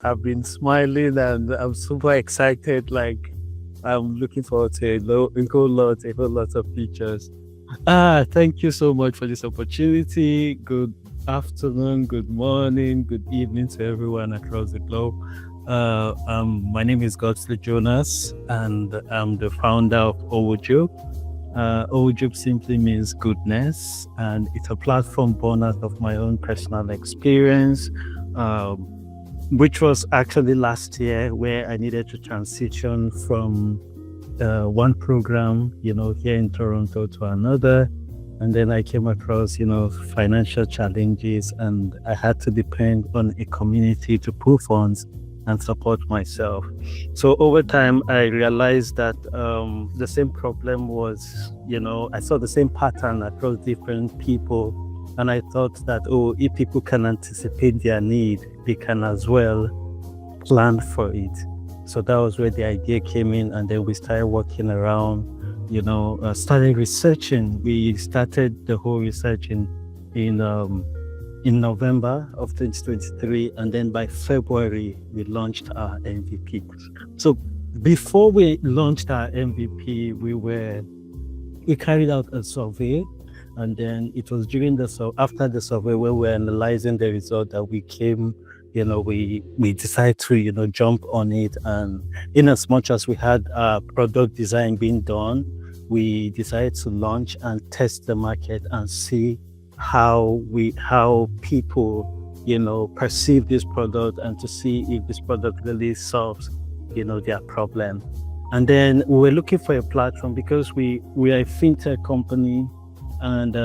I've been smiling and I'm super excited. Like, I'm looking forward to a whole lot of features. Thank you so much for this opportunity. Good afternoon, good morning, good evening to everyone across the globe. My name is Godsley Jonas, and I'm the founder of Owujupe. Owujupe simply means goodness, and it's a platform born out of my own personal experience, which was actually last year, where I needed to transition from one program, here in Toronto to another. And then I came across, financial challenges, and I had to depend on a community to pull funds and support myself. So over time, I realized that the same problem was, I saw the same pattern across different people. And I thought that, if people can anticipate their need, they can as well plan for it. So that was where the idea came in. And then we started working around, started researching. We started the whole research in November of 2023, and then by February we launched our MVP. So before we launched our MVP, we carried out a survey, and then it was after the survey when we were analyzing the result that we came, we decided to jump on it. And in as much as we had product design being done, we decided to launch and test the market and see how people perceive this product, and to see if this product really solves their problem. And then we were looking for a platform, because we are a fintech company, and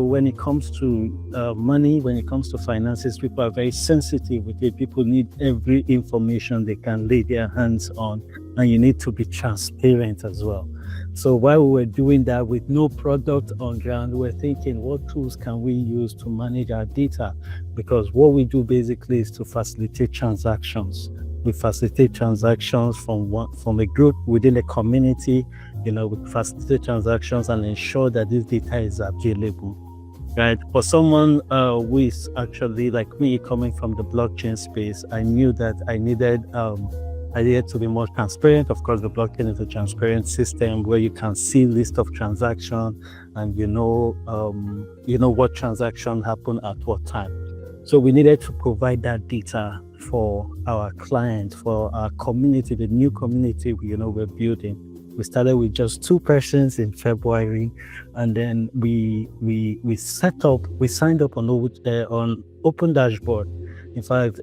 when it comes to money, when it comes to finances, people are very sensitive with it. People need every information they can lay their hands on, and you need to be transparent as well. So while we were doing that with no product on ground, we were thinking, what tools can we use to manage our data? Because what we do basically is to facilitate transactions. We facilitate transactions from a group within a community. We facilitate transactions and ensure that this data is available, right? For someone who is actually like me, coming from the blockchain space, I knew that I needed to be more transparent. Of course, the blockchain is a transparent system where you can see list of transactions, and what transaction happened at what time. So we needed to provide that data for our clients, for our community, the new community we're building. We started with just 2 persons in February, and then we signed up on Opendashboard. In fact,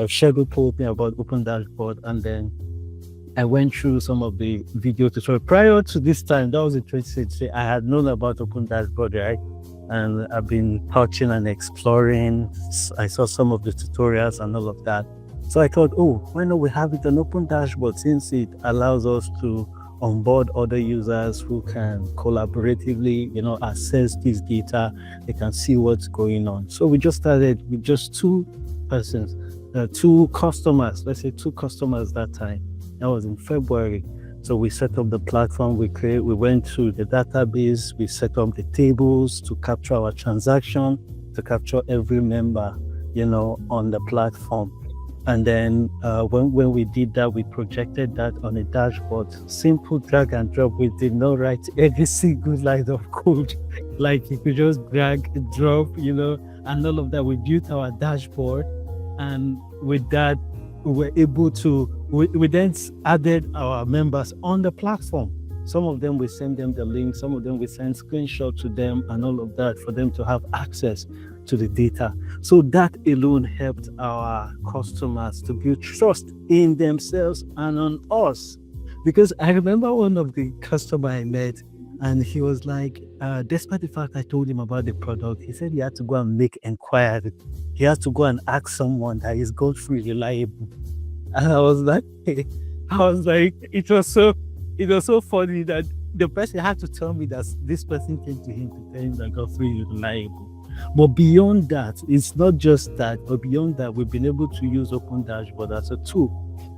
Shego told me about Opendashboard, and then I went through some of the video tutorials. Prior to this time, that was in 2023, I had known about Opendashboard, right? And I've been touching and exploring. I saw some of the tutorials and all of that. So I thought, why not we have it on Opendashboard, since it allows us to onboard other users who can collaboratively, access this data. They can see what's going on. So we just started with just 2 persons, 2 customers. Let's say 2 customers that time. That was in February. So we set up the platform. We went to the database. We set up the tables to capture our transaction, to capture every member, on the platform. And then when we did that, we projected that on a dashboard. Simple drag and drop. We did not write every single line of code. Like, you could just drag, drop, and all of that. We built our dashboard, and with that, we were able to, we then added our members on the platform. Some of them, we send them the link. Some of them, we send screenshots to them and all of that, for them to have access to the data. So that alone helped our customers to build trust in themselves and on us. Because I remember one of the customers I met, and he was like, despite the fact I told him about the product, he said he had to go and make inquiry. He has to go and ask someone that is Godfrey reliable. And I was like, it was so funny that the person had to tell me that this person came to him to tell him that Godfrey is reliable. But beyond that, it's not just that, but beyond that, we've been able to use Opendashboard as a tool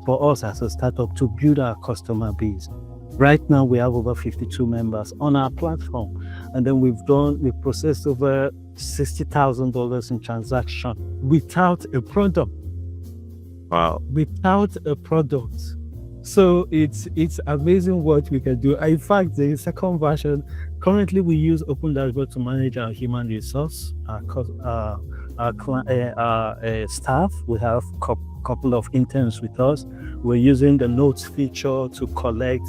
for us as a startup to build our customer base. Right now, we have over 52 members on our platform. And then we've processed over $60,000 in transaction without a product. Wow. Without a product. So it's amazing what we can do. In fact, the second version, currently we use Opendashboard to manage our human resource, our staff. We have a couple of interns with us. We're using the notes feature to collect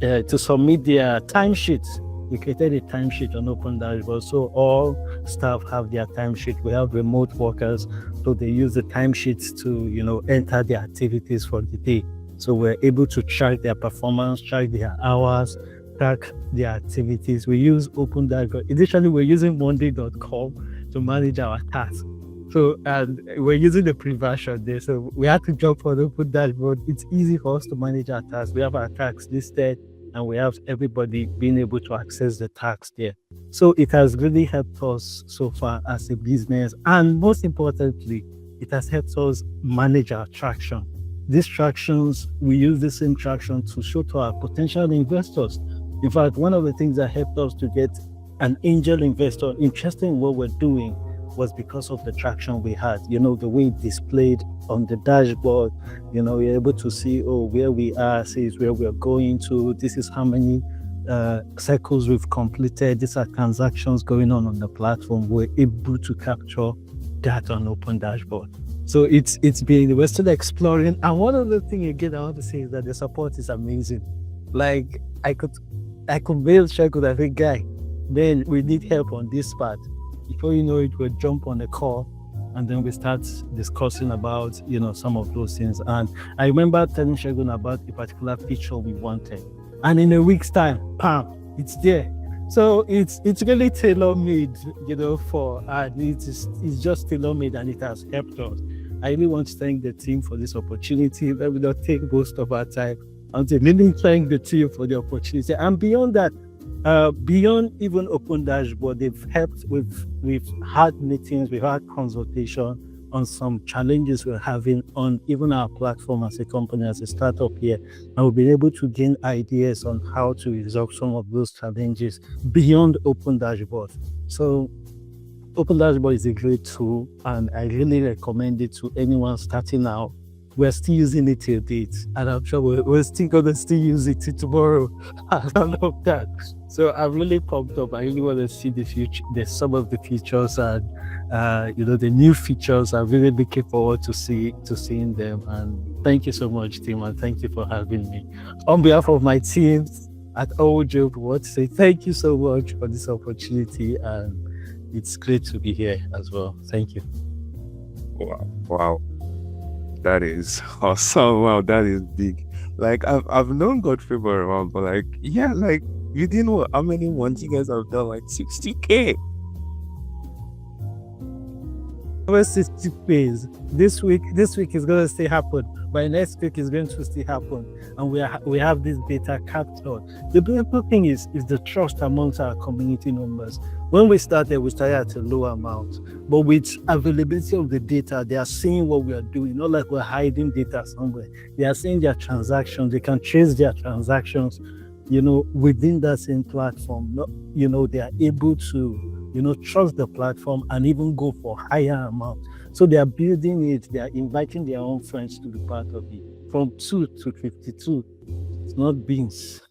to submit their timesheets. We created a timesheet on Opendashboard, so all staff have their timesheet. We have remote workers, so they use the timesheets to enter their activities for the day. So we're able to track their performance, track their hours, track their activities. We use Opendashboard. Additionally, we're using Monday.com to manage our tasks. So, and we're using the pre-version there. So we had to jump on Opendashboard. It's easy for us to manage our tasks. We have our tasks listed, and we have everybody being able to access the tasks there. So it has really helped us so far as a business. And most importantly, it has helped us manage our traction. These tractions, we use the same traction to show to our potential investors. In fact, one of the things that helped us to get an angel investor interested in what we're doing was because of the traction we had. The way it displayed on the dashboard, you're able to see, where we are, says where we're going to, this is how many cycles we've completed, these are transactions going on the platform. We're able to capture that on Opendashboard. So we're still exploring. And one other thing again I want to say is that the support is amazing. Like I could mail Sheku that, hey guy, then we need help on this part. Before you know it, we'll jump on the call and then we start discussing about, some of those things. And I remember telling Shegun about a particular feature we wanted. And in a week's time, bam, it's there. So it's really tailor-made, and it's just tailor-made and it has helped us. I really want to thank the team for this opportunity. Let me not take most of our time. I'm really thank the team for the opportunity. And beyond that, beyond even Opendashboard, they've helped. We've had meetings, we've had consultation on some challenges we're having on even our platform as a company, as a startup here, and we've been able to gain ideas on how to resolve some of those challenges beyond Opendashboard. So Opendashboard is a great tool, and I really recommend it to anyone starting out. We're still using it till date, and I'm sure we're still going to use it till tomorrow. I don't know that. So I'm really pumped up. I really want to see the future. There's some of the features and the new features. I'm really looking forward to seeing them. And thank you so much, team, and thank you for having me. On behalf of my team at Owujupe, I want to say thank you so much for this opportunity, and it's great to be here as well. Thank you. Wow. That is awesome. Wow, that is big. Like I've known Godfrey for a while, but you didn't know how many months you guys have done, 60K. Over 60 days. This week is going to still happen. By next week is going to still happen, and we have this data captured. The beautiful thing is the trust amongst our community members. When we started at a low amount, but with availability of the data, they are seeing what we are doing. Not like we're hiding data somewhere. They are seeing their transactions. They can trace their transactions, within that same platform. They are able to trust the platform and even go for higher amounts. So they are building it, they are inviting their own friends to be part of it. From 2 to 52, it's not beans.